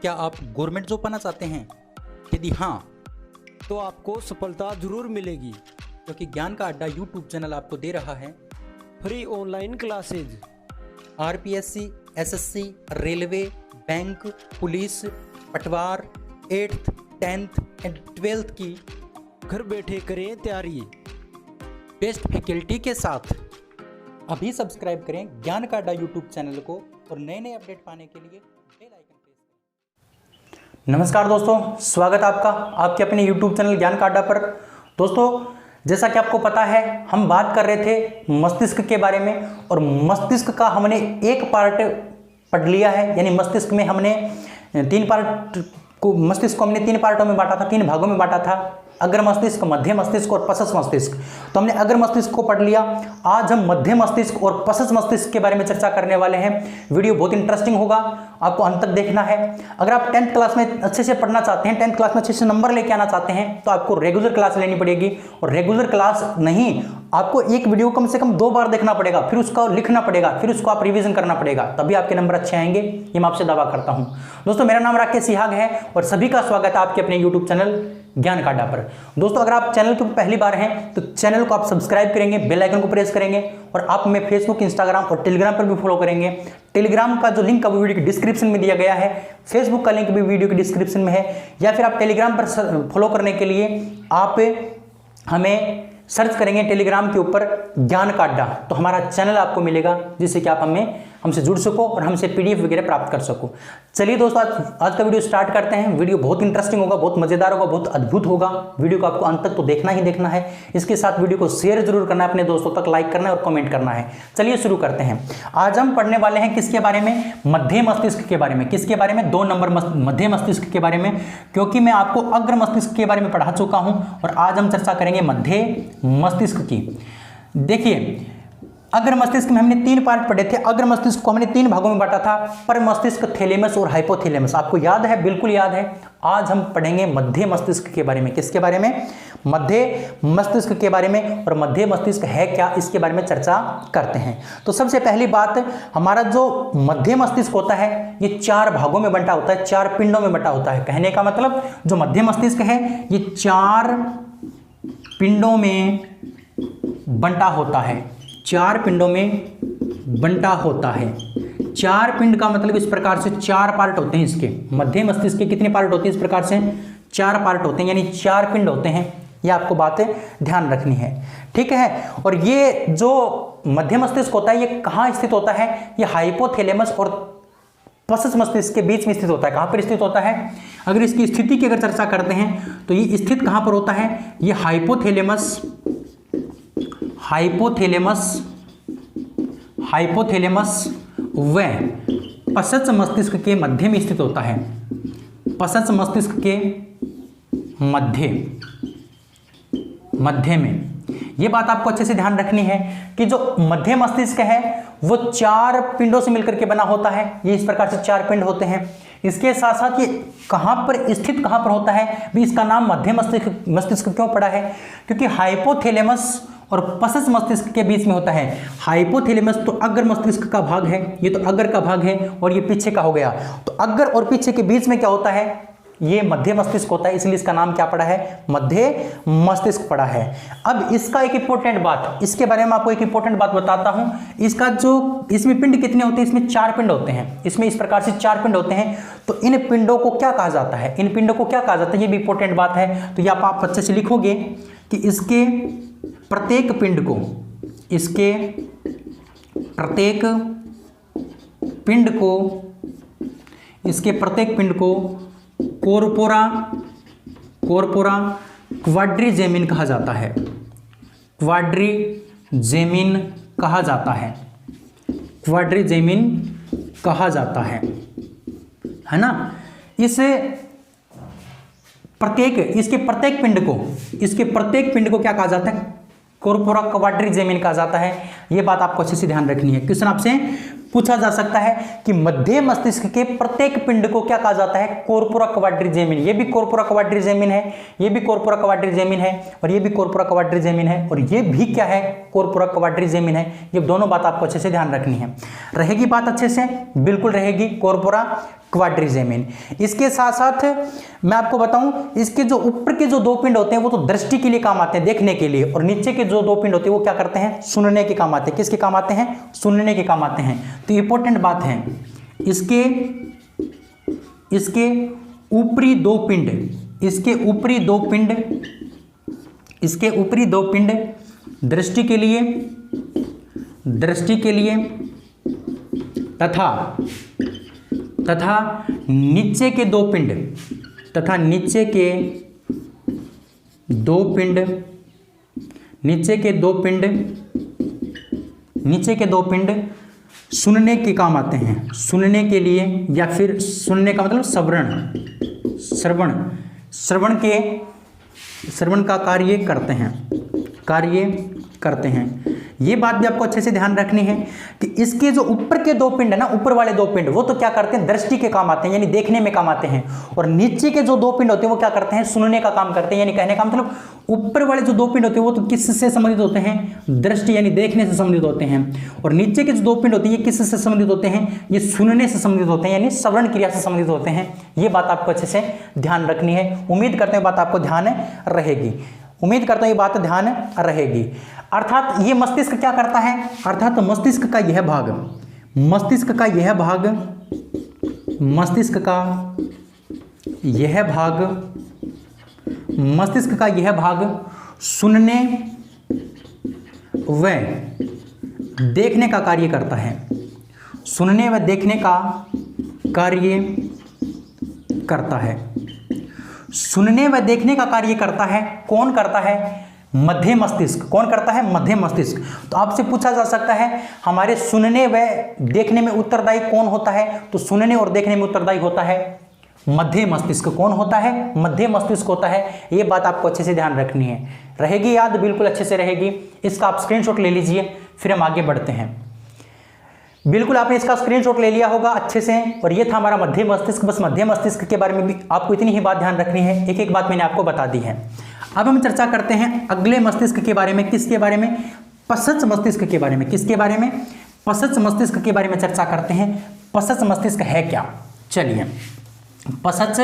क्या आप government job पाना चाहते हैं? यदि हाँ, तो आपको सफलता जरूर मिलेगी, क्योंकि ज्ञान का अड्डा यूट्यूब चैनल आपको दे रहा है free online classes. RPSC, SSC, railway, bank, police, पटवार, 8th, 10th एंड 12th की घर बैठे करें तैयारी। बेस्ट फैकल्टी के साथ। अभी सब्सक्राइब करें ज्ञान का अड्डा यूट्यूब चैनल को और नए नए अपडेट पाने के लिए बेल आइकन प्रेस करें। नमस्कार दोस्तों, स्वागत है आपका आपके अपने यूट्यूब चैनल ज्ञान का अड्डा पर। दोस्तों, जैसा कि आपको पता है, हम बात कर रहे थे मस्तिष्क के बारे में और मस्तिष्क का हमने एक पार्ट पढ़ लिया है। यानी मस्तिष्क में हमने मस्तिष्क को हमने 3 पार्टों में बांटा था, 3 भागों में बांटा था, अग्र मस्तिष्क, मध्य मस्तिष्क और पश्च मस्तिष्क। तो हमने अग्र मस्तिष्क को पढ़ लिया। आज हम मध्य मस्तिष्क और पश्च मस्तिष्क के बारे में चर्चा करने वाले हैं। वीडियो बहुत इंटरेस्टिंग होगा, आपको अंत तक देखना है। अगर आप 10th क्लास में अच्छे से पढ़ना चाहते हैं, 10th क्लास में अच्छे से नंबर लेके आना चाहते हैं, तो आपको रेगुलर क्लास लेनी पड़ेगी। और रेगुलर क्लास नहीं, आपको एक वीडियो कम से कम 2 बार देखना पड़ेगा, फिर उसका लिखना पड़ेगा, फिर उसको आप रिवीजन करना पड़ेगा, तभी आपके नंबर अच्छे आएंगे। ये मैं आपसे दावा करता हूं। दोस्तों, मेरा नाम राकेश सिहाग है और सभी का स्वागत है आपके अपने यूट्यूब चैनल ज्ञान का अड्डा पर। दोस्तों, अगर आप चैनल पर पहली बार हैं तो चैनल को आप सब्सक्राइब करेंगे, बेल आइकन को प्रेस करेंगे और आप हमें फेसबुक, इंस्टाग्राम और टेलीग्राम पर भी फॉलो करेंगे। टेलीग्राम का जो लिंक है वो वीडियो के डिस्क्रिप्शन में दिया गया है, फेसबुक का लिंक भी वीडियो के डिस्क्रिप्शन में है, या फिर आप टेलीग्राम पर फॉलो करने के लिए आप हमें सर्च करेंगे टेलीग्राम के ऊपर ज्ञान का अड्डा, तो हमारा चैनल आपको मिलेगा, जिससे कि आप हमसे जुड़ सको और हमसे पीडीएफ वगैरह प्राप्त कर सको। चलिए दोस्तों, आज का वीडियो स्टार्ट करते हैं। वीडियो बहुत इंटरेस्टिंग होगा, बहुत मजेदार होगा, बहुत अद्भुत होगा। वीडियो को आपको अंत तक तो देखना ही देखना है। इसके साथ वीडियो को शेयर जरूर करना है, अपने दोस्तों तक लाइक करना है और कमेंट करना है। चलिए शुरू करते हैं। आज हम पढ़ने वाले हैं किसके बारे में? मध्य मस्तिष्क के बारे में। किसके बारे में? 2 नंबर मध्य मस्तिष्क के बारे में, क्योंकि मैं आपको अग्र मस्तिष्क के बारे में पढ़ा चुका हूं और आज हम चर्चा करेंगे मध्य मस्तिष्क की। देखिए, अग्र मस्तिष्क में हमने 3 पार्ट पढ़े थे। अग्र मस्तिष्क को हमने 3 भागों में बांटा था, पर मस्तिष्क, थैलेमस और हाइपोथैलेमस। आपको याद है? बिल्कुल याद है। आज हम पढ़ेंगे मध्य मस्तिष्क के बारे में। किसके बारे में? मध्य मस्तिष्क के बारे में। और मध्य मस्तिष्क है क्या, इसके बारे में चर्चा करते हैं। तो सबसे पहली बात, हमारा जो मध्य मस्तिष्क होता है ये 4 भागों में बंटा होता है, 4 पिंडों में बंटा होता है। कहने का मतलब, जो मध्य मस्तिष्क है ये 4 पिंडों में बंटा होता है। 4 पिंडों में बंटा होता है। 4 पिंड का मतलब इस प्रकार से 4 पार्ट होते हैं इसके। मध्य मस्तिष्क के कितने पार्ट होते हैं? इस प्रकार से 4 पार्ट होते हैं, यानी 4 पिंड होते हैं। ये आपको बातें ध्यान रखनी है, ठीक है। और ये जो मध्य मस्तिष्क होता है ये कहाँ स्थित होता है? ये हाइपोथैलेमस और पश्च मस्तिष्क के बीच में स्थित होता है। कहाँ पर स्थित होता है? अगर इसकी स्थिति की अगर चर्चा करते हैं तो ये स्थित कहाँ पर होता है? ये हाइपोथैलेमस व पश्च मस्तिष्क के मध्य में स्थित होता है। पश्च मस्तिष्क के मध्य में। यह बात आपको अच्छे से ध्यान रखनी है कि जो मध्य मस्तिष्क है वो 4 पिंडों से मिलकर के बना होता है। ये इस प्रकार से 4 पिंड होते हैं। इसके साथ साथ ये कहां पर स्थित, कहां पर होता है भी, इसका नाम मध्य मस्तिष्क क्यों पड़ा है? क्योंकि हाइपोथैलेमस और पश्च मस्तिष्क के बीच में होता है। हाइपोथैलेमस तो अग्र मस्तिष्क का भाग है, ये तो अग्र का भाग है और ये पीछे का हो गया। तो अग्र और पीछे के बीच में क्या होता है? ये मध्य मस्तिष्क होता है, इसलिए इसका नाम क्या पड़ा है? मध्य मस्तिष्क पड़ा है। अब इसका एक इंपॉर्टेंट बात, इसके बारे में आपको एक इंपॉर्टेंट बात बताता हूं। इसका जो, इसमें पिंड कितने होते हैं? इसमें 4 पिंड होते हैं। इसमें इस प्रकार से 4 पिंड होते हैं। तो इन पिंडों को क्या कहा जाता है? इन पिंडों को क्या कहा जाता है? ये भी इंपॉर्टेंट बात है। तो ये आप अच्छे से लिखोगे कि इसके प्रत्येक पिंड को, इसके प्रत्येक पिंड को कोर्पोरा क्वाड्रिजेमिन कहा जाता है। क्वाड्रिजेमिन कहा जाता है ना। इसके प्रत्येक पिंड को क्या कहा जाता है? कोर्पोरा क्वाड्रिजेमिन कहा जाता है। यह बात आपको अच्छे से ध्यान रखनी है। क्वेश्चन आपसे पूछा जा सकता है कि मध्य मस्तिष्क के प्रत्येक पिंड को क्या कहा जाता है? कोर्पोरा क्वाड्रिजेमिन। ये भी कोर्पोरा क्वाड्रिजेमिन है, ये भी कोर्पोरा क्वाड्रिजेमिन है और ये भी कोर्पोरा क्वाड्रिजेमिन है और ये भी क्या है? कोर्पोरा क्वाड्रिजेमिन है। ये दोनों बात आपको अच्छे से ध्यान रखनी है। रहेगी बात अच्छे से? बिल्कुल रहेगी। कोर्पोरा क्वाड्रिजेमिन। इसके साथ साथ मैं आपको बताऊं, इसके जो ऊपर के जो दो पिंड होते हैं वो तो दृष्टि के लिए काम आते हैं, देखने के लिए, और नीचे के जो दो पिंड होते हैं वो क्या करते हैं, सुनने के काम आते हैं। किसके काम आते हैं, सुनने के काम आते हैं। तो इंपॉर्टेंट बात है, इसके ऊपरी दो पिंड, इसके ऊपरी दो पिंड दृष्टि के लिए तथा नीचे के दो पिंड सुनने के काम आते हैं, सुनने के लिए, या फिर सुनने का मतलब श्रवण का कार्य करते हैं। ये बात भी आपको अच्छे से ध्यान रखनी है कि इसके जो ऊपर के दो पिंड है ना, ऊपर वाले दो पिंड, वो तो क्या करते हैं, दृष्टि के काम आते हैं, यानी देखने में काम आते हैं, और नीचे के जो दो पिंड होते हैं वो क्या करते हैं, सुनने का काम करते हैं। यानी कहने का मतलब ऊपर वाले जो दो पिंड होते हैं वो तो किससे संबंधित होते हैं, दृष्टि यानी देखने से संबंधित होते हैं, और नीचे के जो दो पिंड होते हैं ये किससे संबंधित होते हैं, ये सुनने से संबंधित होते हैं, यानी श्रवण क्रिया से संबंधित होते हैं। ये बात आपको अच्छे से ध्यान रखनी है। उम्मीद करते हैं बात आपको ध्यान रहेगी। अर्थात ये मस्तिष्क क्या करता है, अर्थात मस्तिष्क का यह भाग सुनने व देखने का कार्य करता है, सुनने व देखने का कार्य करता है, सुनने व देखने का कार्य करता है। कौन करता है, मध्य मस्तिष्क। कौन करता है, मध्य मस्तिष्क। तो आपसे पूछा जा सकता है हमारे सुनने व देखने में उत्तरदायी कौन होता है, तो सुनने और देखने में उत्तरदायी होता है मध्य मस्तिष्क। कौन होता है, मध्य मस्तिष्क होता है। ये बात आपको अच्छे से ध्यान रखनी है, रहेगी याद, बिल्कुल अच्छे से रहेगी। इसका आप स्क्रीनशॉट ले लीजिए, फिर हम आगे बढ़ते हैं। बिल्कुल आपने इसका स्क्रीनशॉट ले लिया होगा अच्छे से, और ये था हमारा मध्य मस्तिष्क। बस मध्य मस्तिष्क के बारे में भी आपको इतनी ही बात ध्यान रखनी है, एक एक बात मैंने आपको बता दी है। अब हम चर्चा करते हैं अगले मस्तिष्क के बारे में। किसके बारे में, पश्च मस्तिष्क के बारे में। किसके बारे में, पश्च मस्तिष्क के बारे में चर्चा करते हैं। पश्च मस्तिष्क है क्या, चलिए। पश्च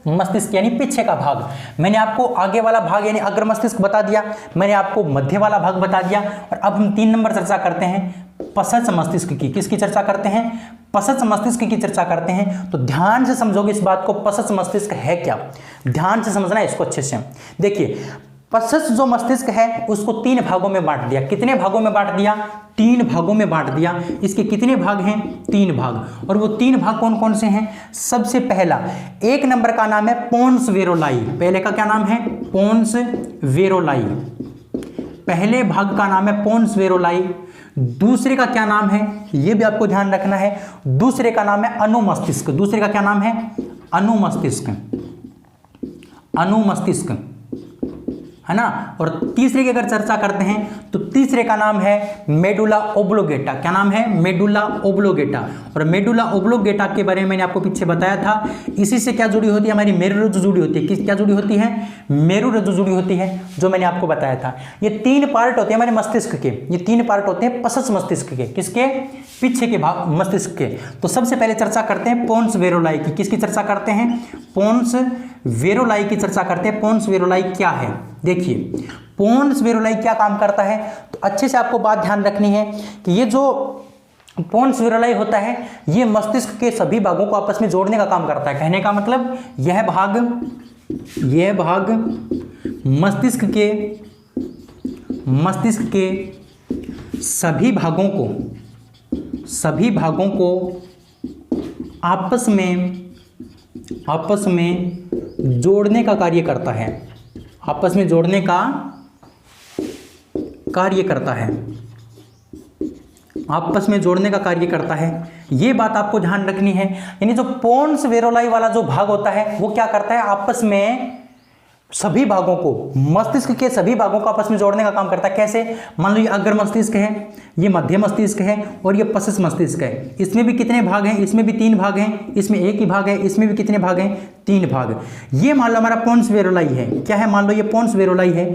मस्तिष्क यानी पीछे का भाग। मैंने आपको आगे वाला भाग यानी अग्र मस्तिष्क बता दिया, मैंने आपको मध्य वाला भाग बता दिया, और अब हम 3 नंबर चर्चा करते हैं पश्च मस्तिष्क की। किसकी चर्चा करते हैं, पश्च मस्तिष्क की चर्चा करते हैं। तो ध्यान से समझोगे इस बात को, पश्च मस्तिष्क है क्या, ध्यान से समझना है इसको अच्छे से। देखिए, पश्च जो मस्तिष्क है उसको 3 भागों में बांट दिया। कितने भागों में बांट दिया, 3 भागों में बांट दिया। इसके कितने भाग हैं, 3 भाग, और वो 3 भाग कौन कौन से हैं। सबसे पहला 1 नंबर का नाम है पोन्स वेरोलाई। पहले का क्या नाम है, पोन्स वेरोलाई। पहले भाग का नाम है पोन्स वेरोलाई। दूसरे का क्या नाम है, ये भी आपको ध्यान रखना है। दूसरे का नाम है अनुमस्तिष्क। दूसरे का क्या नाम है, अनुमस्तिष्क, अनुमस्तिष्क, है ना। और तीसरे की अगर चर्चा करते हैं तो तीसरे का नाम है मेडुला ओब्लोगेटा। क्या नाम है, मेडुला ओब्लोगेटा। और मेडुला ओब्लोगेटा के बारे में मैंने आपको पीछे बताया था। इसी से क्या जुड़ी होती है, हमारी मेरुरज्जु जुड़ी होती है। क्या जुड़ी होती है, मेरुरज्जु जुड़ी होती है, जो मैंने आपको बताया था। ये 3 पार्ट होते हैं हमारे मस्तिष्क के, ये 3 पार्ट होते हैं पश्च मस्तिष्क के। किसके, पीछे के भाग मस्तिष्क के। तो सबसे पहले चर्चा करते हैं पोन्स वेरोलाई की। किसकी चर्चा करते हैं, पोन्स वेरोलाई की चर्चा करते हैं। पोन्स वेरोलाई क्या है, देखिए पोन्स वेरोलाई क्या काम करता है। तो अच्छे से आपको बात ध्यान रखनी है कि ये जो पोन्स वेरोलाई होता है ये मस्तिष्क के सभी भागों को आपस में जोड़ने का काम करता है। कहने का मतलब यह भाग मस्तिष्क के सभी भागों को आपस में जोड़ने का कार्य करता है। आपस में जोड़ने का कार्य करता है, आपस में जोड़ने का कार्य करता है। ये बात आपको ध्यान रखनी है। यानी जो पोन्स वेरोलाई वाला जो भाग होता है वो क्या करता है, आपस में सभी भागों को, मस्तिष्क के सभी भागों को आपस में जोड़ने का काम करता है। कैसे, मान लो ये अग्र मस्तिष्क है, ये मध्य मस्तिष्क है, और ये पश्च मस्तिष्क है। इसमें भी कितने भाग हैं, इसमें भी 3 भाग हैं, इसमें 1 ही भाग है, इसमें भी कितने भाग हैं, 3 भाग। ये मान लो हमारा पोन्स वेरोलाई है। क्या है, मान लो ये पोन्स वेरोलाई है।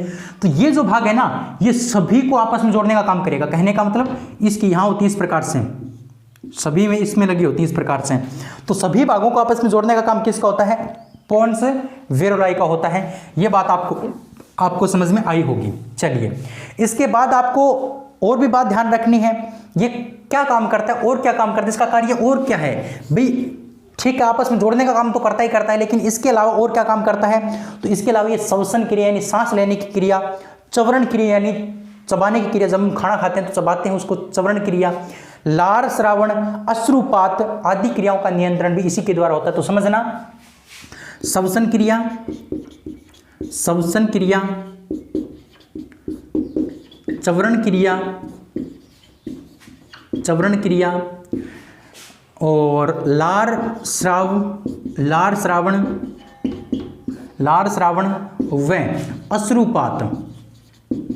तो ये जो भाग है ना, ये सभी को आपस में जोड़ने का काम करेगा। कहने का मतलब इसकी यहाँ होती है इस प्रकार से, सभी में इसमें लगी होती है इस प्रकार से। तो सभी भागों को आपस में जोड़ने का काम किसका होता है? पोन्स वेरोलाई का होता है। ये बात आपको समझ में आई होगी। चलिए, इसके बाद आपको और भी बात ध्यान रखनी है, ये क्या काम करता है और क्या काम करता है, इसका कार्य और क्या है भाई। ठीक है, आपस में जोड़ने का काम तो करता ही करता है, लेकिन इसके अलावा और क्या काम करता है? तो इसके अलावा ये श्वसन क्रिया यानी सांस लेने की क्रिया, चवरण क्रिया यानी चबाने की क्रिया, जब हम खाना खाते हैं तो चबाते हैं उसको चवरण क्रिया, लार श्रावण, अश्रुपात आदि क्रियाओं का नियंत्रण भी इसी के द्वारा होता है। तो समझना, श्वसन क्रिया, चवरण क्रिया और लार श्रावण व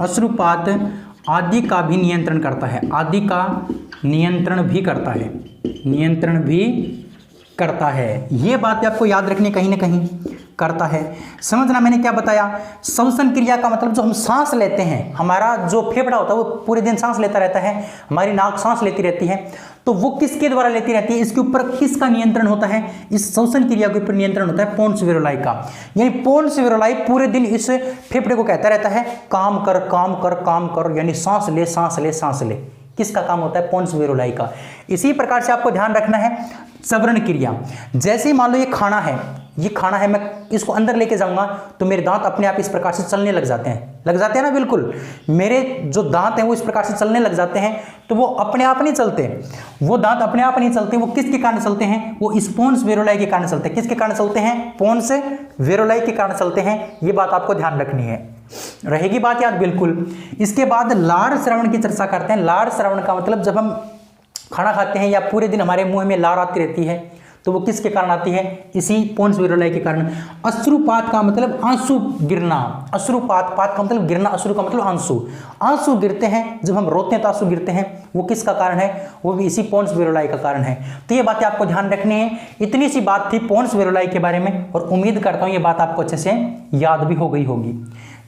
अश्रुपात आदि का भी नियंत्रण करता है, नियंत्रण भी करता है। ये बात आपको याद रखनी कहीं ना कहीं करता है। समझना मैंने क्या बताया? श्वसन क्रिया का मतलब जो हम सांस लेते हैं, हमारा जो फेफड़ा होता है वो पूरे दिन सांस लेता रहता है, हमारी नाक सांस लेती रहती है, तो वो किसके द्वारा लेती रहती है? इसके ऊपर किसका नियंत्रण होता है? इस श्वसन क्रिया के ऊपर नियंत्रण होता है पोन्स वेरोलाई का। यानी पोन्स वेरोलाई पूरे दिन इस फेफड़े को कहता रहता है काम कर, यानी सांस ले। किसका काम होता है? पोन्स वेरोलाई का। इसी प्रकार से आपको ध्यान रखना है चवरण क्रिया। जैसे ही मान लो ये खाना है, मैं इसको अंदर लेके जाऊंगा तो मेरे दांत अपने आप इस प्रकार से चलने लग जाते हैं ना। बिल्कुल, मेरे जो दांत हैं वो इस प्रकार से चलने लग जाते हैं। तो वो अपने आप नहीं चलते, वो दांत अपने आप नहीं चलते, वो किसके कारण चलते हैं? वो इस पोन्स वेरोलाई के कारण चलते हैं। किसके कारण चलते हैं? पोन्स वेरोलाई के कारण चलते हैं। ये बात आपको ध्यान रखनी है, रहेगी बात याद बिल्कुल। इसके बाद लार श्रवण की चर्चा करते हैं। लार श्रवण का मतलब जब हम खाना खाते हैं या पूरे दिन हमारे मुंह में लार आती रहती है, तो वो किसके कारण आती है? इसी पोन्स वेरोलाई के कारण। अश्रुपात का मतलब आंसू गिरना, पात का मतलब गिरना, अश्रु का मतलब आंसू गिरते हैं, जब हम रोते हैं तो आंसू गिरते हैं, वो किसका कारण है? वो भी इसी पोन्स वेरोलाई का कारण है। तो ये बातें आपको ध्यान रखनी है। इतनी सी बात थी पोन्स वेरोलाई के बारे में, और उम्मीद करता हूँ ये बात आपको अच्छे से याद भी हो गई होगी।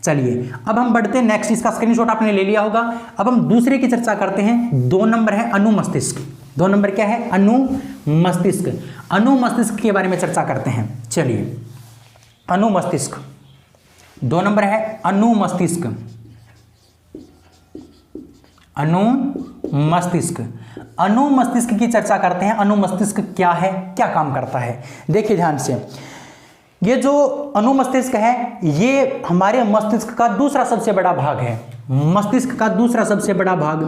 चलिए, अब हम बढ़ते हैं नेक्स्ट। इसका स्क्रीनशॉट आपने ले लिया होगा। अब हम दूसरे की चर्चा करते हैं। 2 नंबर है अनुमस्तिष्क। 2 नंबर क्या है? अनुमस्तिष्क। अनुमस्तिष्क के बारे में चर्चा करते हैं। चलिए, अनुमस्तिष्क 2 नंबर है अनुमस्तिष्क। अनुमस्तिष्क की चर्चा करते हैं। अनुमस्तिष्क क्या है, क्या काम करता है? देखिए ध्यान से, ये जो अनुमस्तिष्क है ये हमारे मस्तिष्क का दूसरा सबसे बड़ा भाग है। मस्तिष्क का दूसरा सबसे बड़ा भाग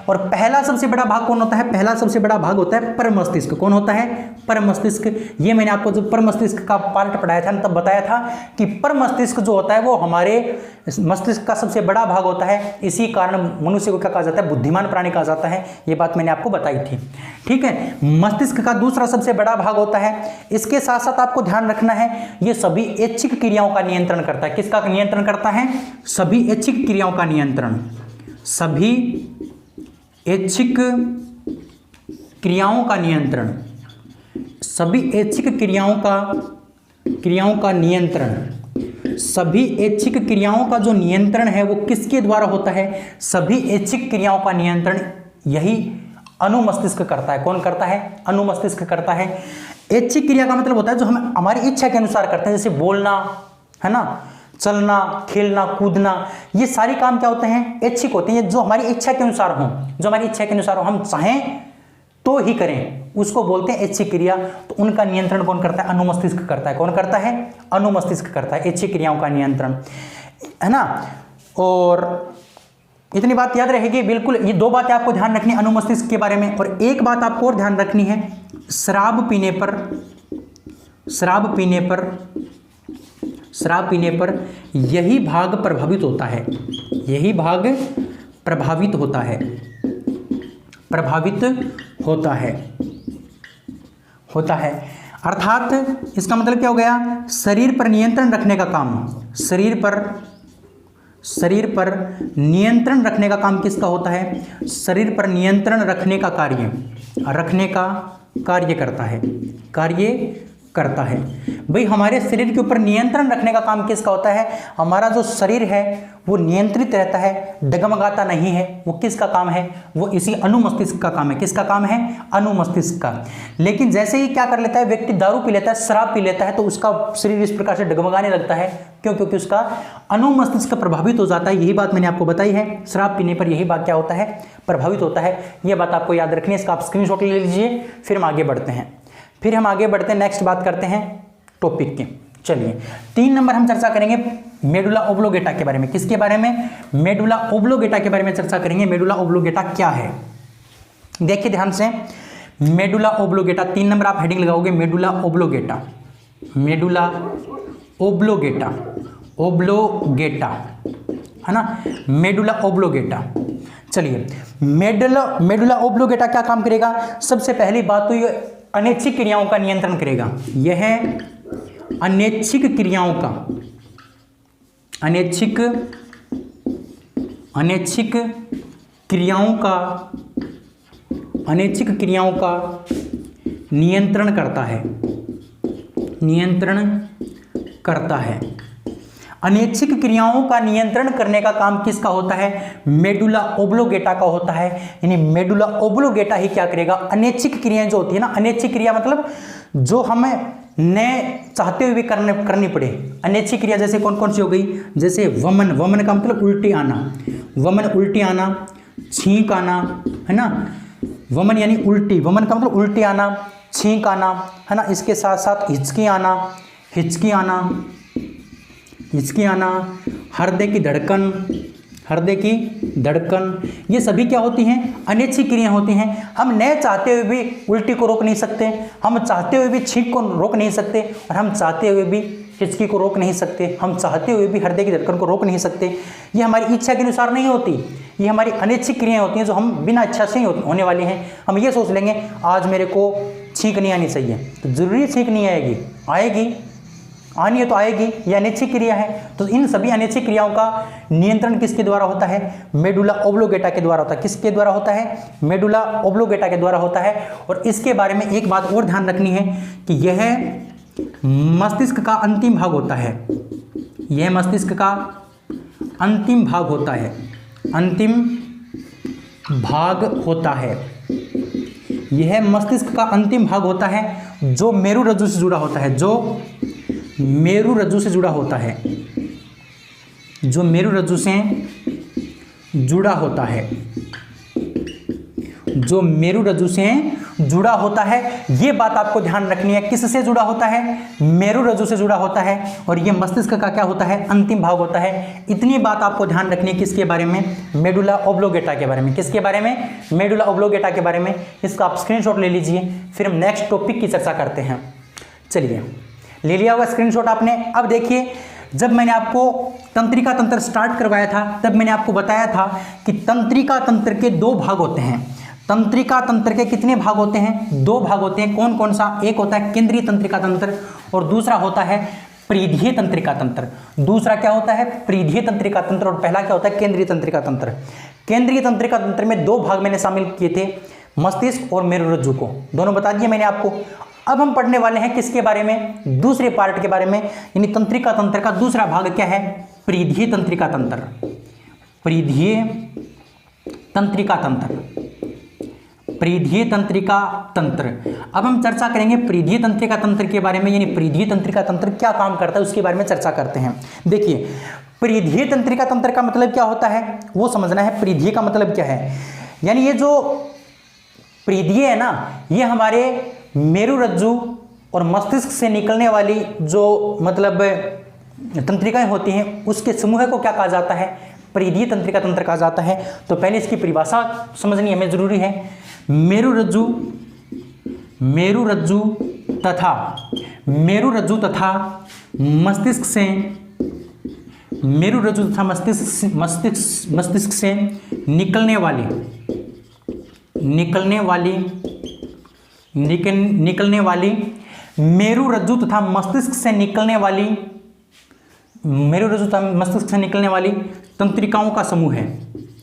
और पहला सबसे बड़ा भाग कौन होता है? पहला सबसे बड़ा भाग होता है परमस्तिष्क। कौन होता है? परमस्तिष्क। ये मैंने आपको जब परमस्तिष्क का पार्ट पढ़ाया था तब बताया था कि परमस्तिष्क जो होता है वो हमारे मस्तिष्क का सबसे बड़ा भाग होता है। इसी कारण मनुष्य को क्या कहा जाता है? बुद्धिमान प्राणी कहा जाता है। ये बात मैंने आपको बताई थी। ठीक है, मस्तिष्क का दूसरा सबसे बड़ा भाग होता है। इसके साथ साथ आपको ध्यान रखना है ये सभी ऐच्छिक क्रियाओं का नियंत्रण करता है। किसका नियंत्रण करता है? सभी ऐच्छिक क्रियाओं का नियंत्रण। सभी ऐच्छिक क्रियाओं का नियंत्रण। सभी ऐच्छिक क्रियाओं का जो नियंत्रण है वो किसके द्वारा होता है? सभी ऐच्छिक क्रियाओं का नियंत्रण यही अनुमस्तिष्क करता है। कौन करता है? अनुमस्तिष्क करता है। ऐच्छिक क्रिया का मतलब होता है जो हम हमारी इच्छा के अनुसार करते हैं, जैसे बोलना, है ना, चलना, खेलना, कूदना, ये सारे काम क्या होते हैं? ऐच्छिक होते हैं। जो हमारी इच्छा के अनुसार हो, हम चाहें तो ही करें, उसको बोलते हैं ऐच्छिक क्रिया। तो उनका नियंत्रण कौन करता है? अनुमस्तिष्क करता है। कौन करता है? अनुमस्तिष्क करता है ऐच्छिक क्रियाओं का नियंत्रण, है ना। और इतनी बात याद रहेगी बिल्कुल। ये 2 बातें आपको ध्यान रखनी अनुमस्तिष्क के बारे में। और एक बात आपको और ध्यान रखनी है, शराब पीने पर यही भाग प्रभावित होता है। अर्थात इसका मतलब क्या हो गया? शरीर पर नियंत्रण रखने का काम, शरीर पर नियंत्रण रखने का काम किसका होता है? शरीर पर नियंत्रण रखने का कार्य करता है, कार्य करता है। भाई हमारे शरीर के ऊपर नियंत्रण रखने का काम किसका होता है? हमारा जो शरीर है वो नियंत्रित रहता है, डगमगाता नहीं है। वो किसका काम है? वो इसी अनुमस्तिष्क का काम है। किसका काम है? अनुमस्तिष्क का। लेकिन जैसे ही क्या कर लेता है व्यक्ति, दारू पी लेता है, शराब पी लेता है, तो उसका शरीर इस प्रकार से डगमगाने लगता है। क्यों? क्योंकि उसका अनुमस्तिष्क प्रभावित हो जाता है। यही बात मैंने आपको बताई है, शराब पीने पर यही बात क्या होता है? प्रभावित होता है। यह बात आपको याद रखनी है, इसका आप स्क्रीनशॉट ले लीजिए। फिर हम आगे बढ़ते हैं, नेक्स्ट बात करते हैं टॉपिक की। चलिए 3 नंबर हम चर्चा करेंगे मेडुला ओब्लोगेटा के बारे में। किसके बारे में? मेडुला ओब्लोगेटा के बारे में चर्चा करेंगे। मेडुला ओब्लोगेटा क्या है? देखिए ध्यान से, मेडुला ओब्लोगेटा 3 नंबर आप हेडिंग लगाओगे, medulla oblongata, medulla oblongata, oblongata है ना, मेडुला ओब्लोगेटा। चलिए मेडुला ओब्लोगेटा क्या काम करेगा? सबसे पहली बात तो ये अनैच्छिक क्रियाओं का नियंत्रण करेगा। यह अनैच्छिक क्रियाओं का, अनैच्छिक क्रियाओं का नियंत्रण करता है, अनैच्छिक क्रियाओं का नियंत्रण करने का काम किसका होता है? मेडुला ओब्लोगेटा का होता है। यानी मेडुला ओब्लोगेटा ही क्या करेगा? अनैच्छिक क्रियाएं जो होती है ना, अनैच्छिक क्रिया मतलब जो हमें न चाहते हुए भी करनी पड़े। अनैच्छिक क्रिया जैसे कौन कौन सी हो गई? जैसे वमन, वमन का मतलब उल्टी आना, वमन उल्टी आना, छींक आना, है ना। वमन यानी उल्टी, वमन का मतलब उल्टी आना, छींक आना, है ना। इसके साथ साथ हिचकी आना, हृदय की धड़कन, ये सभी क्या होती हैं? अनैच्छिक क्रियाएं होती हैं। हम न चाहते हुए भी उल्टी को रोक नहीं सकते, हम चाहते हुए भी छींक को रोक नहीं सकते, और हम चाहते हुए भी हिचकी को रोक नहीं सकते, हम चाहते हुए भी हृदय की धड़कन को रोक नहीं सकते। ये हमारी इच्छा के अनुसार नहीं होती, ये हमारी अनैच्छिक क्रियाएं होती हैं जो हम बिना इच्छा से ही होने वाली हैं। हम ये सोच लेंगे आज मेरे को छींक नहीं आनी चाहिए, तो जरूरी छींक नहीं आएगी, आनी है तो आएगी। यह अनैच्छिक क्रिया है। तो इन सभी अनैच्छिक क्रियाओं का नियंत्रण किसके द्वारा होता है? मेडुला ओब्लोगेटा के द्वारा होता है। किसके द्वारा होता है? मेडुला ओब्लोगेटा के द्वारा होता है। और इसके बारे में एक बात और ध्यान रखनी है कि यह मस्तिष्क का अंतिम भाग होता है, यह मस्तिष्क का अंतिम भाग होता है, यह मस्तिष्क का अंतिम भाग होता है जो मेरु रज्जु से जुड़ा होता है, जो मेरु रज्जु से जुड़ा होता है, जो मेरु रज्जु से जुड़ा होता है, जो मेरु रज्जु से जुड़ा होता है। ये बात आपको ध्यान रखनी है। किससे जुड़ा होता है? मेरु रज्जु से जुड़ा होता है। और ये मस्तिष्क का क्या होता है? अंतिम भाग होता है। इतनी बात आपको ध्यान रखनी है। किसके बारे में? मेडुला ओब्लोगेटा के बारे में। किसके बारे में? मेडुला ओब्लोगेटा के बारे में। इसका आप स्क्रीनशॉट ले लीजिए, फिर हम नेक्स्ट टॉपिक की चर्चा करते हैं। चलिए, ले लिया होगा स्क्रीनशॉट आपने। अब देखिए, जब मैंने आपको तंत्रिका तंत्र स्टार्ट करवाया था तब मैंने आपको बताया था कि तंत्रिका तंत्र के 2 भाग होते हैं। तंत्रिका तंत्र के कितने भाग होते हैं? 2 भाग होते हैं। कौन कौन सा? एक होता है केंद्रीय तंत्रिका तंत्र और दूसरा होता है परिधीय तंत्रिका तंत्र। दूसरा क्या होता है? परिधीय तंत्रिका तंत्र, और पहला क्या होता है? केंद्रीय तंत्रिका तंत्र। केंद्रीय तंत्रिका तंत्र में 2 भाग मैंने शामिल किए थे, मस्तिष्क और मेरु रज्जु को, दोनों बता दिए मैंने आपको। अब हम पढ़ने वाले हैं किसके बारे में? दूसरे पार्ट के बारे में, यानी तंत्रिका तंत्र का दूसरा भाग क्या है? परिधीय तंत्रिका तंत्र, परिधीय तंत्रिका तंत्र, परिधीय तंत्रिका तंत्र। अब हम चर्चा करेंगे परिधीय तंत्रिका तंत्र के बारे में, यानी परिधीय तंत्रिका तंत्र क्या काम करता है उसके बारे में चर्चा करते हैं। देखिए, परिधीय तंत्रिका तंत्र का मतलब क्या होता है वो समझना है। परिधीय का मतलब क्या है? यानी ये जो परिधीय है ना, ये हमारे मेरु रज्जु और मस्तिष्क से निकलने वाली जो मतलब तंत्रिकाएं होती हैं उसके समूह को क्या कहा जाता है? परिधीय तंत्रिका तंत्र कहा जाता है। तो पहले इसकी परिभाषा समझनी हमें जरूरी है। मेरु रज्जु तथा मस्तिष्क से, मेरु रज्जु तथा मस्तिष्क से निकलने वाली मेरु रज्जु तथा मस्तिष्क से निकलने वाली तंत्रिकाओं का समूह है,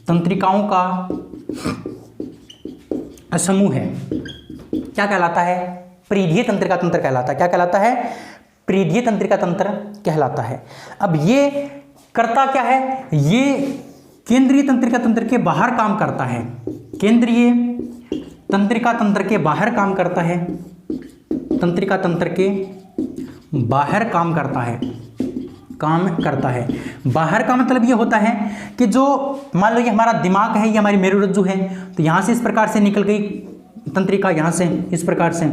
तंत्रिकाओं का समूह है। क्या कहलाता है? परिधीय तंत्रिका तंत्र कहलाता है। क्या कहलाता है? परिधीय तंत्रिका तंत्र कहलाता है। अब ये करता क्या है? ये केंद्रीय तंत्रिका तंत्र के बाहर काम करता है। केंद्रीय तंत्रिका तंत्र के बाहर काम करता है। तंत्रिका तंत्र के बाहर काम करता है। बाहर का मतलब ये होता है कि जो मान लो ये हमारा दिमाग है, ये हमारी मेरुरज्जु है, तो यहाँ से इस प्रकार से निकल गई तंत्रिका, यहाँ से इस प्रकार से,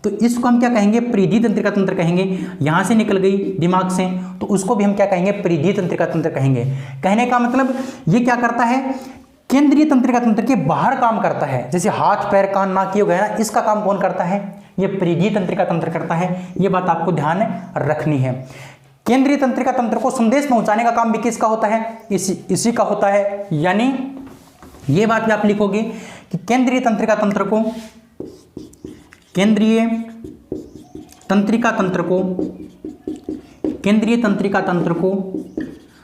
तो इसको हम क्या कहेंगे? परिधीय तंत्रिका तंत्र कहेंगे। यहाँ से निकल गई दिमाग से, तो उसको भी हम क्या कहेंगे? परिधीय तंत्रिका तंत्र कहेंगे। कहने का मतलब ये क्या करता है? केंद्रीय तंत्रिका तंत्र के बाहर काम करता है। जैसे हाथ, पैर, कान, नाक ये हो गया ना, इसका काम कौन करता है? ये परिधीय तंत्रिका तंत्र करता है। ये बात आपको ध्यान रखनी है। केंद्रीय तंत्रिका तंत्र को संदेश पहुंचाने का काम भी किसका होता है? इसी का होता है। यानी ये बात भी आप लिखोगे कि केंद्रीय तंत्रिका तंत्र को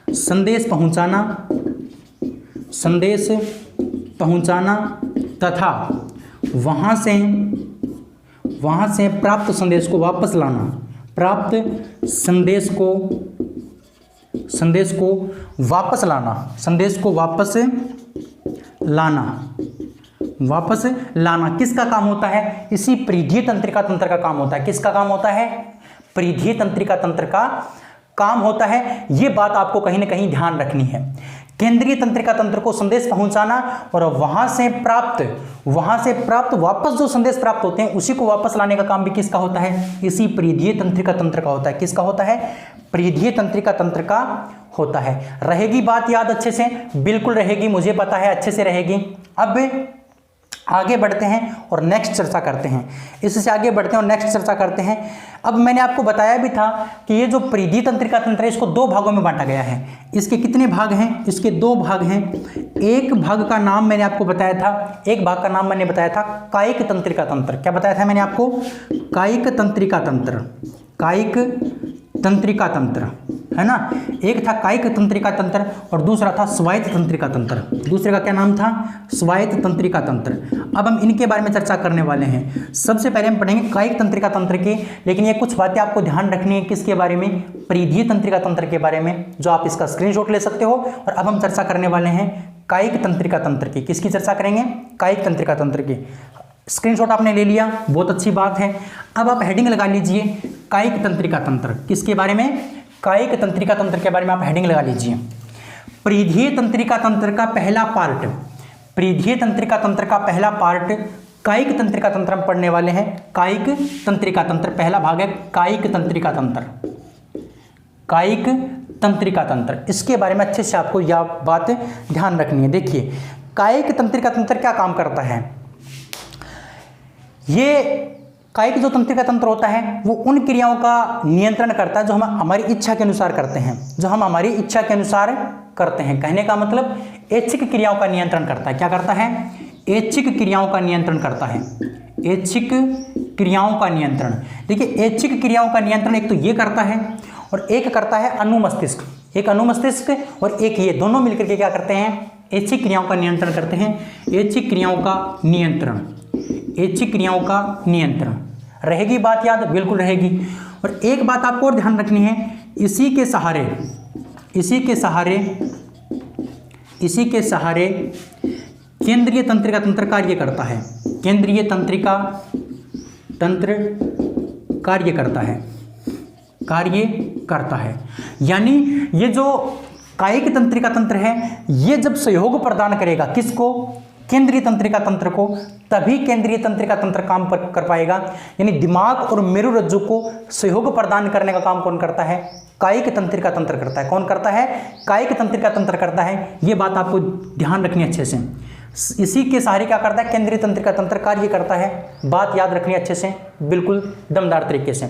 संदेश पहुंचाना तथा वहां से प्राप्त संदेश को वापस लाना। संदेश को वापस लाना किसका काम होता है? इसी परिधीय तंत्रिका तंत्र का काम होता है। किसका काम होता है? परिधीय तंत्रिका तंत्र का काम होता है। ये बात आपको कहीं ना कहीं ध्यान रखनी है। केंद्रीय तंत्रिका तंत्र को संदेश पहुंचाना और वहां से प्राप्त वापस जो संदेश प्राप्त होते हैं उसी को वापस लाने का काम भी किसका होता है? इसी परिधीय तंत्रिका तंत्र का होता है। किसका होता है? परिधीय तंत्रिका तंत्र का होता है। रहेगी बात याद अच्छे से? बिल्कुल रहेगी, मुझे पता है अच्छे से रहेगी। अब आगे बढ़ते हैं और नेक्स्ट चर्चा करते हैं। इससे आगे बढ़ते हैं और नेक्स्ट चर्चा करते हैं। अब मैंने आपको बताया भी था कि ये जो परिधीय तंत्रिका तंत्र है इसको दो भागों में बांटा गया है। इसके कितने भाग हैं? इसके दो भाग हैं। एक भाग का नाम मैंने आपको बताया था, कायिक तंत्रिका तंत्र। क्या बताया था मैंने आपको? कायिक तंत्रिका तंत्र, है ना। एक था कायिक तंत्रिका तंत्र और दूसरा था स्वायत्त तंत्रिका तंत्र। दूसरे का क्या नाम था? स्वायत्त तंत्रिका तंत्र। अब हम इनके बारे में चर्चा करने वाले हैं। सबसे पहले हम पढ़ेंगे कायिक तंत्रिका तंत्र की, लेकिन ये कुछ बातें आपको ध्यान रखनी है। किसके बारे में? परिधीय तंत्रिका तंत्र के बारे में, जो आप इसका स्क्रीनशॉट ले सकते हो। और अब हम चर्चा करने वाले हैं कायिक तंत्रिका तंत्र की। किसकी चर्चा करेंगे? कायिक तंत्रिका तंत्र की। स्क्रीनशॉट आपने ले लिया, बहुत अच्छी बात है। अब आप हेडिंग लगा लीजिए कायिक तंत्रिका तंत्र। किसके बारे में? कायिक तंत्रिका तंत्र के बारे में आप हेडिंग लगा लीजिए। परिधीय तंत्रिका तंत्र का पहला पार्ट, कायिक तंत्रिका तंत्र हम पढ़ने वाले हैं। कायिक तंत्रिका तंत्र पहला भाग है कायिक तंत्रिका तंत्र। इसके बारे में अच्छे से आपको यह बात ध्यान रखनी है। देखिए कायिक तंत्रिका तंत्र क्या काम करता है? ये कायिक जो तंत्रिका तंत्र होता है वो उन क्रियाओं का नियंत्रण करता है जो हम हमारी इच्छा के अनुसार करते हैं, कहने का मतलब ऐच्छिक क्रियाओं का नियंत्रण करता है। क्या करता है? ऐच्छिक क्रियाओं का नियंत्रण करता है। ऐच्छिक क्रियाओं का नियंत्रण, देखिए ऐच्छिक क्रियाओं का नियंत्रण एक तो ये करता है और एक करता है अनुमस्तिष्क। एक अनुमस्तिष्क और एक ये दोनों मिलकर के क्या करते हैं? ऐच्छिक क्रियाओं का नियंत्रण करते हैं। ऐच्छिक क्रियाओं का नियंत्रण रहेगी बात याद? बिल्कुल रहेगी। और एक बात आपको और ध्यान रखनी है, इसी के सहारे केंद्रीय तंत्रिका तंत्र कार्य करता है। केंद्रीय तंत्रिका तंत्र कार्य करता है। यानी ये जो कायिक तंत्रिका तंत्र है ये जब सहयोग प्रदान करेगा किसको? केंद्रीय तंत्रिका तंत्र को, तभी केंद्रीय तंत्रिका तंत्र काम कर पाएगा। यानी दिमाग और मेरुरज्जु को सहयोग प्रदान करने का काम कौन करता है? कायिक तंत्रिका तंत्र करता है। कौन करता है? कायिक तंत्रिका तंत्र करता है। ये बात आपको ध्यान रखनी अच्छे से। इसी के सहारे क्या करता है? केंद्रीय तंत्रिका तंत्र कार्य करता है। बात याद रखनी अच्छे से, बिल्कुल दमदार तरीके से।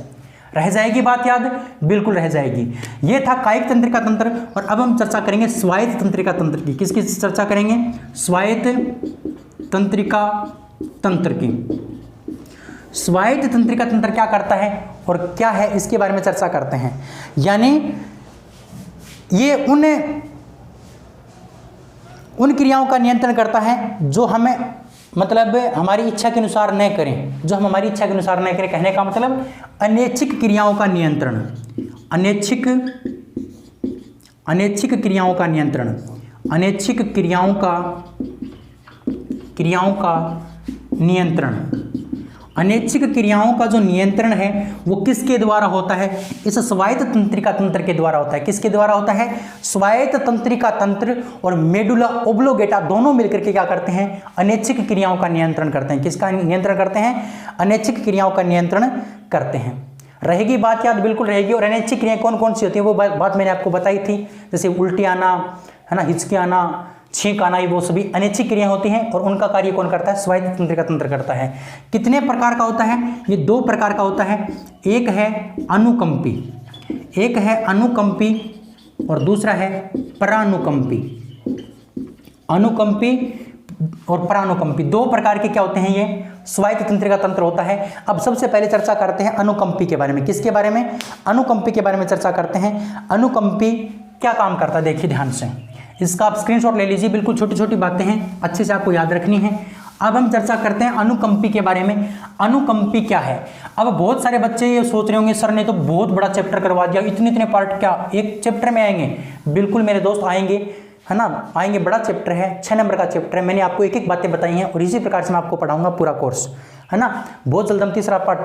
रह जाएगी बात याद? बिल्कुल रह जाएगी। ये था कायिक तंत्रिका तंत्र। और अब हम चर्चा करेंगे स्वायत्त तंत्रिका तंत्र की। किसकी चर्चा करेंगे? स्वायत्त तंत्रिका तंत्र की। स्वायत्त तंत्रिका तंत्र क्या करता है और क्या है, इसके बारे में चर्चा करते हैं। यानी ये उन क्रियाओं का नियंत्रण करता है जो हमें मतलब हमारी इच्छा के अनुसार न करें, जो हम हमारी इच्छा के अनुसार न करें, कहने का मतलब अनैच्छिक क्रियाओं का नियंत्रण, अनैच्छिक क्रियाओं का नियंत्रण, अनैच्छिक क्रियाओं का नियंत्रण। अनैच्छिक क्रियाओं का जो नियंत्रण है वो किसके द्वारा होता है? इस स्वायत्त तंत्रिका तंत्र के द्वारा होता है। किसके द्वारा होता है? स्वायत्त तंत्रिका तंत्र और मेडुला ओब्लोगेटा दोनों मिलकर के क्या करते हैं? अनैच्छिक क्रियाओं का नियंत्रण करते हैं। किसका नियंत्रण करते हैं? अनैच्छिक क्रियाओं का नियंत्रण करते हैं। रहेगी बात याद? बिल्कुल रहेगी। और अनैच्छिक क्रियाएं कौन कौन सी होती है वो बात मैंने आपको बताई थी, जैसे उल्टी आना, है ना, हिचकी आना, छींक आना, वो सभी अनैच्छिक क्रिया होती हैं और उनका कार्य कौन करता है? स्वायत्त तंत्रिका तंत्र करता है। कितने प्रकार का होता है? ये 2 प्रकार का होता है। एक है अनुकंपी और दूसरा है परानुकंपी। अनुकंपी और परानुकंपी 2 प्रकार के क्या होते हैं? ये स्वायत्त तंत्रिका तंत्र होता है। अब सबसे पहले चर्चा करते हैं अनुकंपी के बारे में। किसके बारे में? अनुकंपी के बारे में चर्चा करते हैं। अनुकंपी क्या काम करता है? देखिए ध्यान से, इसका आप स्क्रीनशॉट ले लीजिए। बिल्कुल छोटी छोटी बातें हैं, अच्छे से आपको याद रखनी है। अब हम चर्चा करते हैं अनुकंपी के बारे में। अनुकंपी क्या है? अब बहुत सारे बच्चे ये सोच रहे होंगे, सर ने तो बहुत बड़ा चैप्टर करवा दिया, इतने पार्ट क्या एक चैप्टर में आएंगे? बिल्कुल मेरे दोस्त आएंगे, है ना, आएंगे। बड़ा चैप्टर है, 6 नंबर का चैप्टर है। मैंने आपको एक एक बातें बताई हैं और इसी प्रकार से मैं आपको पढ़ाऊंगा पूरा कोर्स, है ना। बहुत जल्द हम तीसरा पार्ट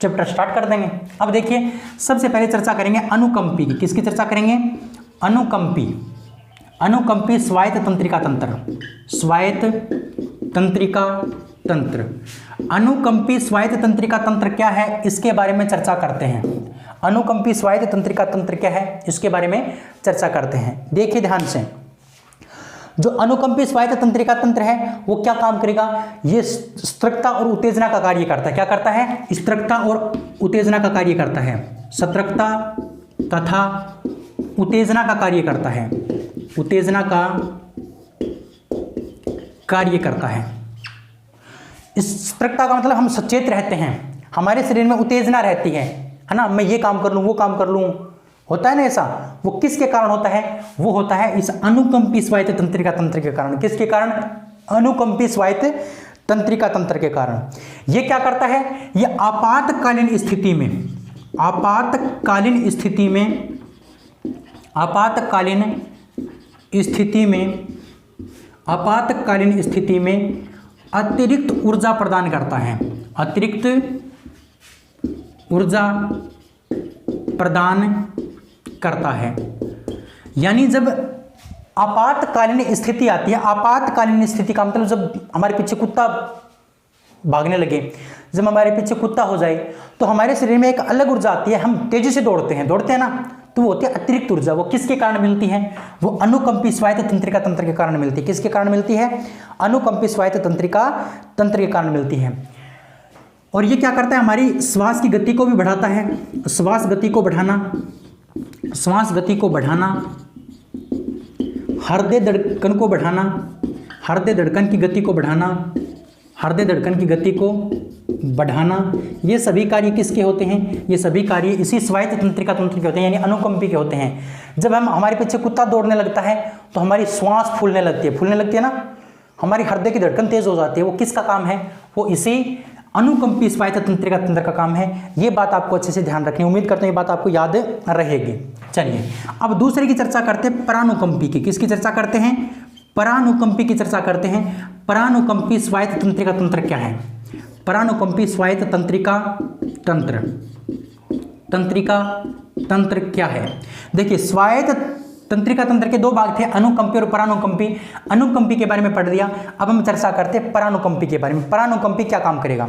चैप्टर स्टार्ट कर देंगे। अब देखिए, सबसे पहले चर्चा करेंगे अनुकंपी की। किसकी चर्चा करेंगे? अनुकंपी स्वायत्त तंत्रिका तंत्र। स्वायत्त तंत्रिका तंत्र, अनुकंपी स्वायत्त तंत्रिका तंत्र क्या है, इसके बारे में चर्चा करते हैं। अनुकंपी स्वायत्त तंत्रिका तंत्र क्या है, इसके बारे में चर्चा करते हैं। देखिए ध्यान से, जो अनुकंपी स्वायत्त तंत्रिका तंत्र है वो क्या काम करेगा? ये सतर्कता और उत्तेजना का कार्य करता है। क्या करता है? सतर्कता और उत्तेजना का कार्य करता है। सतर्कता तथा उत्तेजना का कार्य करता है। उत्तेजना का कार्य करता है। इस सतर्कता का मतलब हम सचेत रहते हैं, हमारे शरीर में उत्तेजना रहती है ना, मैं ये काम कर लूँ, वो काम कर लूँ, होता है ना ऐसा। वो किसके कारण होता है? वो होता है इस अनुकंपी स्वायत्त तंत्रिका तंत्र के कारण। किसके कारण? अनुकंपी स्वायत्त तंत्रिका तंत्र के कारण। ये क्या करता है? ये आपातकालीन स्थिति में अतिरिक्त ऊर्जा प्रदान करता है। अतिरिक्त ऊर्जा प्रदान करता है। यानी जब आपातकालीन स्थिति आती है, आपातकालीन स्थिति का मतलब जब हमारे पीछे कुत्ता भागने लगे, जब हमारे पीछे कुत्ता हो जाए तो हमारे शरीर में एक अलग ऊर्जा आती है, हम तेजी से दौड़ते हैं ना, तो वो होती है अतिरिक्त ऊर्जा। वो किसके कारण मिलती है? वो अनुकंपी स्वायत्त तंत्रिका तंत्र के कारण मिलती है। किसके कारण मिलती है? अनुकंपी स्वायत्त तंत्रिका तंत्र के कारण मिलती है। और ये क्या करता है? हमारी श्वास की गति को भी बढ़ाता है। श्वास गति को बढ़ाना, हृदय धड़कन को बढ़ाना, हृदय धड़कन की गति को बढ़ाना, ये सभी कार्य किसके होते हैं? ये सभी कार्य इसी स्वायत्त तंत्रिका तंत्र के होते हैं, यानी अनुकंपी के होते हैं। जब हमारे पीछे कुत्ता दौड़ने लगता है तो हमारी श्वास फूलने लगती है ना, हमारी हृदय की धड़कन तेज हो जाती है। वो किसका काम है? वो इसी अनुकंपी स्वायत्त तंत्रिका तंत्र का काम है। ये बात आपको अच्छे से ध्यान रखनी है। उम्मीद करता हूँ ये बात आपको याद रहेगी। चलिए अब दूसरे की चर्चा करते हैं, परानुकंपी की। किसकी चर्चा करते हैं? परानुकंपी की चर्चा करते हैं। परानुकंपी स्वायत्त तंत्रिका तंत्र क्या है? परानुकंपी स्वायत्त तंत्रिका तंत्र क्या है? देखिए, स्वायत्त तंत्रिका तंत्र के 2 भाग थे, अनुकंपी और परानुकंपी। अनुकंपी के बारे में पढ़ लिया। अब हम चर्चा करते हैं परानुकंपी के बारे में। परानुकंपी क्या काम करेगा?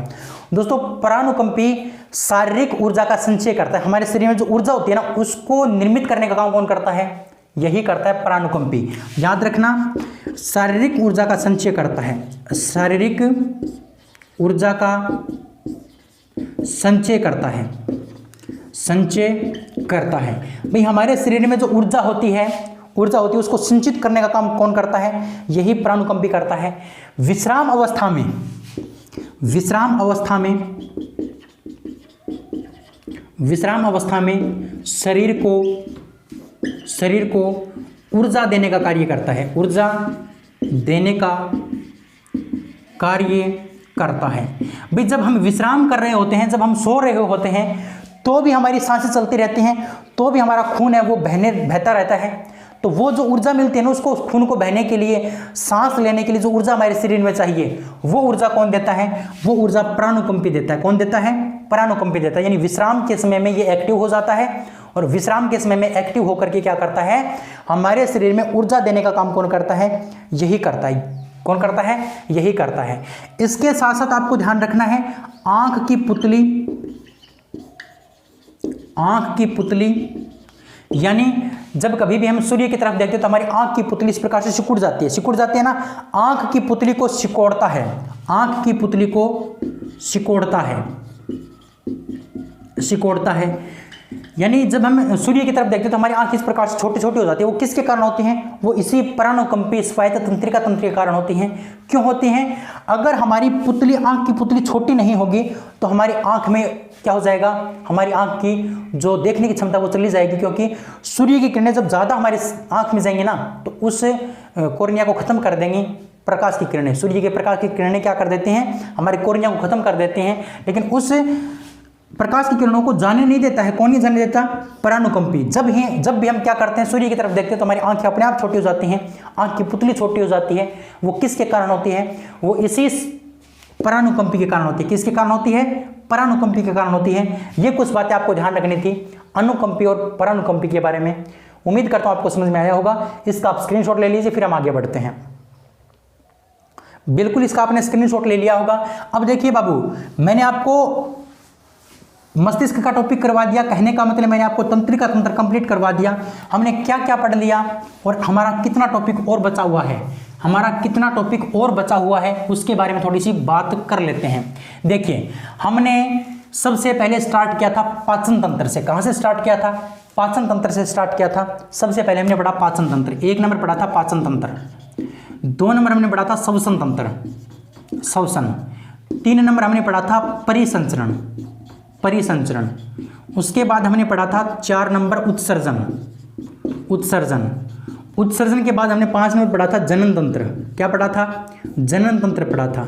दोस्तों, परानुकंपी शारीरिक ऊर्जा का संचय करता है। हमारे शरीर में जो ऊर्जा होती है ना, उसको निर्मित करने का काम कौन करता है? यही करता है परानुकंपी। याद रखना, शारीरिक ऊर्जा का संचय करता है। शारीरिक ऊर्जा का संचय करता है। भाई, हमारे शरीर में जो ऊर्जा होती है उसको संचित करने का काम कौन करता है? यही परानुकंपी करता है। विश्राम अवस्था में शरीर को ऊर्जा देने का कार्य करता है। ऊर्जा देने का कार्य करता है। भाई जब हम विश्राम कर रहे होते हैं, जब हम सो रहे होते हैं, तो भी हमारी सांसें चलती रहती हैं, तो भी हमारा खून है वो बहता रहता है। तो वो जो ऊर्जा मिलती है ना, उसको खून को बहने के लिए, सांस लेने के लिए जो ऊर्जा हमारे शरीर में चाहिए, वो ऊर्जा कौन देता है? वो ऊर्जा प्राणुकंपी देता है। कौन देता है? प्राणुकंपी देता है। यानी विश्राम के समय में ये एक्टिव हो जाता है, और विश्राम के समय में एक्टिव होकर के क्या करता है? हमारे शरीर में ऊर्जा देने का काम कौन करता है? यही करता है। कौन करता है? यही करता है। इसके साथ साथ आपको ध्यान रखना है, आंख की पुतली यानी जब कभी भी हम सूर्य की तरफ देखते हैं तो हमारी आंख की पुतली इस प्रकार से सिकुड़ जाती है। सिकुड़ जाती है ना, आंख की पुतली को सिकोड़ता है, आंख की पुतली को सिकोड़ता है। यानी जब हम सूर्य की तरफ देखते हैं तो हमारी आंख इस प्रकार से छोटी छोटी हो जाती है। वो किसके कारण होती हैं? वो इसी प्राणुकंपी स्वायत्त तंत्रिका तंत्र के कारण होती हैं। क्यों होती हैं? अगर हमारी पुतली, आंख की पुतली छोटी नहीं होगी तो हमारी आंख में क्या हो जाएगा? हमारी आंख की जो देखने की क्षमता वो चली जाएगी, क्योंकि सूर्य की किरणें जब ज़्यादा हमारी आंख में जाएंगी ना तो उस कोर्निया को खत्म कर देंगी। प्रकाश की किरणें, सूर्य के प्रकाश की किरणें क्या कर देती हैं? हमारी कोर्निया को खत्म कर देती हैं। लेकिन उस प्रकाश की किरणों को जाने नहीं देता है। कौन नहीं जाने देता? प्राणुकंपी। जब भी हम क्या करते हैं, सूर्य की तरफ देखते हैं तो हमारी आंखें अपने आप छोटी हो जाती हैं, आंख की पुतली छोटी हो जाती है। वो किसके कारण होती है? वो इसी प्राणुकंपी के कारण होती है। किसके कारण होती है? प्राणुकंपी के कारण होती है। ये कुछ बातें आपको ध्यान रखनी थी अनुकंपी और प्राणुकंपी के बारे में। उम्मीद करता हूं आपको समझ में आया होगा। इसका आप स्क्रीनशॉट ले लीजिए, फिर हम आगे बढ़ते हैं। बिल्कुल इसका आपने स्क्रीनशॉट ले लिया होगा। अब देखिए बाबू, मैंने आपको मस्तिष्क का टॉपिक करवा दिया, कहने का मतलब मैंने आपको तंत्रिका तंत्र कंप्लीट करवा दिया। हमने क्या क्या पढ़ लिया और हमारा कितना टॉपिक और बचा हुआ है, उसके बारे में थोड़ी सी बात कर लेते हैं। देखिए, हमने सबसे पहले स्टार्ट किया था पाचन तंत्र से। कहां से स्टार्ट किया था? पाचन तंत्र से स्टार्ट किया था। सबसे पहले हमने पढ़ा पाचन तंत्र। 1 नंबर पढ़ा था पाचन तंत्र, 2 नंबर हमने पढ़ा था श्वसन तंत्र, श्वसन। 3 नंबर हमने पढ़ा था परिसंचरण। उसके बाद हमने पढ़ा था 4 नंबर उत्सर्जन के बाद हमने 5 नंबर पढ़ा था जनन तंत्र। क्या पढ़ा था? जनन तंत्र पढ़ा था।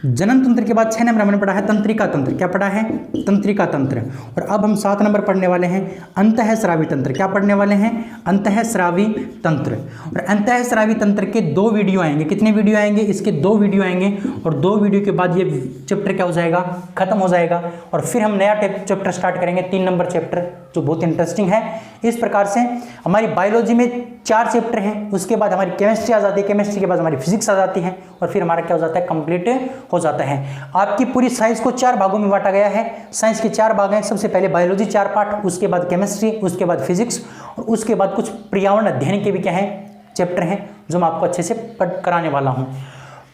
जनन तंत्र के बाद 6 नंबर हमने पढ़ा है तंत्रिका तंत्र। क्या पढ़ा है? तंत्रिका तंत्र। और अब हम 7 नंबर पढ़ने वाले हैं अंतःस्रावी तंत्र। क्या पढ़ने वाले हैं? अंतःस्रावी तंत्र। और अंतःस्रावी तंत्र के 2 वीडियो आएंगे। कितने वीडियो आएंगे? इसके 2 वीडियो आएंगे। और 2 वीडियो के बाद ये चैप्टर क्या हो जाएगा? खत्म हो जाएगा। और फिर हम नया चैप्टर स्टार्ट करेंगे, 3 नंबर चैप्टर, जो बहुत इंटरेस्टिंग है। इस प्रकार से हमारी बायोलॉजी में 4 चैप्टर हैं। उसके बाद हमारी केमिस्ट्री आ जाती है, केमिस्ट्री के बाद हमारी फिजिक्स आ जाती है, और फिर हमारा क्या हो जाता है? कंप्लीट हो जाता है। आपकी पूरी साइंस को 4 भागों में बांटा गया है। साइंस के 4 भाग हैं। सबसे पहले बायोलॉजी 4 पार्ट, उसके बाद केमिस्ट्री, उसके बाद फिजिक्स, और उसके बाद कुछ पर्यावरण अध्ययन के भी क्या हैं? चैप्टर हैं, जो मैं आपको अच्छे से कराने वाला हूँ।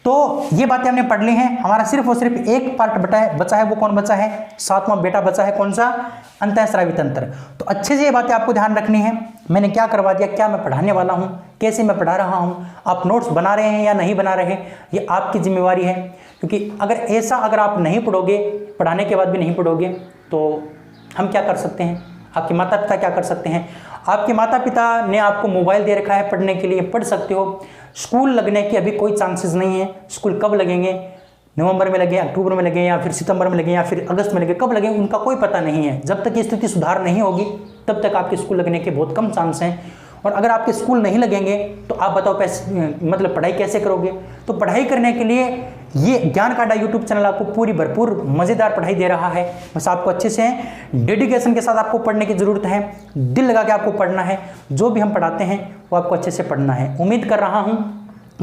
तो ये बातें हमने पढ़ ली हैं। हमारा सिर्फ और सिर्फ एक पार्ट बचा है। वो कौन बचा है? 7वां बेटा बचा है। कौन सा? अंतःस्रावी तंत्र। तो अच्छे से ये बातें आपको ध्यान रखनी है। मैंने क्या करवा दिया, क्या मैं पढ़ाने वाला हूँ, कैसे मैं पढ़ा रहा हूँ, आप नोट्स बना रहे हैं या नहीं बना रहे, ये आपकी जिम्मेवारी है। क्योंकि अगर आप नहीं पढ़ोगे, पढ़ाने के बाद भी नहीं पढ़ोगे, तो हम क्या कर सकते हैं? आपके माता पिता क्या कर सकते हैं? आपके माता पिता ने आपको मोबाइल दे रखा है पढ़ने के लिए, पढ़ सकते हो। स्कूल लगने के अभी कोई चांसेस नहीं है। स्कूल कब लगेंगे? नवंबर में लगे, अक्टूबर में लगे, या फिर सितंबर में लगे, या फिर अगस्त में लगे, कब लगे उनका कोई पता नहीं है। जब तक स्थिति सुधार नहीं होगी तब तक आपके स्कूल लगने के बहुत कम चांस हैं। और अगर आपके स्कूल नहीं लगेंगे तो आप बताओ मतलब पढ़ाई कैसे करोगे? तो पढ़ाई करने के लिए ये ज्ञान कांटा यूट्यूब चैनल आपको पूरी भरपूर मज़ेदार पढ़ाई दे रहा है। बस आपको अच्छे से डेडिकेशन के साथ आपको पढ़ने की ज़रूरत है। दिल लगा के आपको पढ़ना है। जो भी हम पढ़ाते हैं वो आपको अच्छे से पढ़ना है। उम्मीद कर रहा हूँ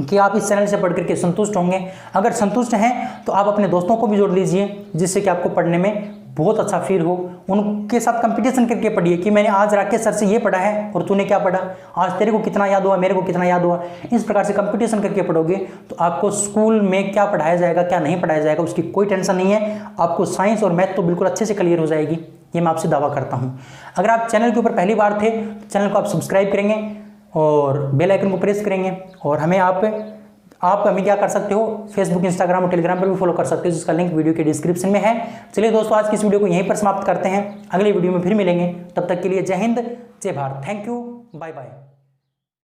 कि आप इस चैनल से पढ़ करके संतुष्ट होंगे। अगर संतुष्ट हैं तो आप अपने दोस्तों को भी जोड़ लीजिए, जिससे कि आपको पढ़ने में बहुत अच्छा फील हो। उनके साथ कंपटीशन करके पढ़िए कि मैंने आज राकेश सर से ये पढ़ा है और तूने क्या पढ़ा, आज तेरे को कितना याद हुआ, मेरे को कितना याद हुआ। इस प्रकार से कंपटीशन करके पढ़ोगे तो आपको स्कूल में क्या पढ़ाया जाएगा, क्या नहीं पढ़ाया जाएगा, उसकी कोई टेंशन नहीं है। आपको साइंस और मैथ तो बिल्कुल अच्छे से क्लियर हो जाएगी, ये मैं आपसे दावा करता हूँ। अगर आप चैनल के ऊपर पहली बार थे तो चैनल को आप सब्सक्राइब करेंगे और बेल आइकन को प्रेस करेंगे। और हमें आप हमें क्या कर सकते हो, फेसबुक, इंस्टाग्राम और टेलीग्राम पर भी फॉलो कर सकते हो, जिसका लिंक वीडियो के डिस्क्रिप्शन में है। चलिए दोस्तों, आज की इस वीडियो को यहीं पर समाप्त करते हैं। अगले वीडियो में फिर मिलेंगे। तब तक के लिए जय हिंद, जय Bharat. Thank you, bye bye.